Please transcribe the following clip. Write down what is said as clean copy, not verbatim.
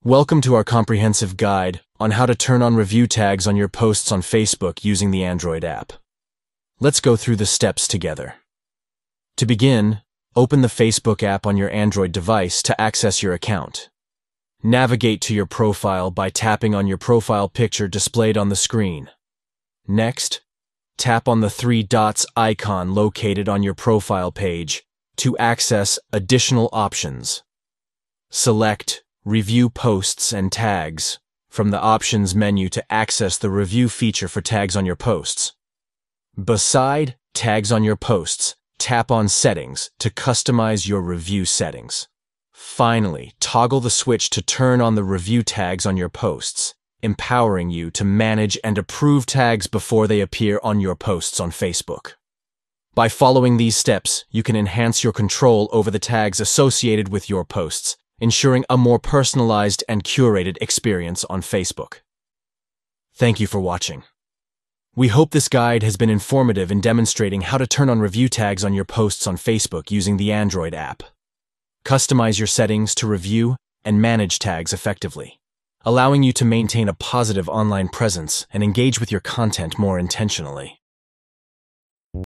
Welcome to our comprehensive guide on how to turn on review tags on your posts on Facebook using the Android app. Let's go through the steps together. To begin, open the Facebook app on your Android device to access your account. Navigate to your profile by tapping on your profile picture displayed on the screen. Next, tap on the three dots icon located on your profile page to access additional options. Select Review Posts and Tags from the Options menu to access the review feature for tags on your posts. Beside Tags on your posts, tap on Settings to customize your review settings. Finally, toggle the switch to turn on the review tags on your posts, empowering you to manage and approve tags before they appear on your posts on Facebook. By following these steps, you can enhance your control over the tags associated with your posts, ensuring a more personalized and curated experience on Facebook. Thank you for watching. We hope this guide has been informative in demonstrating how to turn on review tags on your posts on Facebook using the Android app. Customize your settings to review and manage tags effectively, allowing you to maintain a positive online presence and engage with your content more intentionally.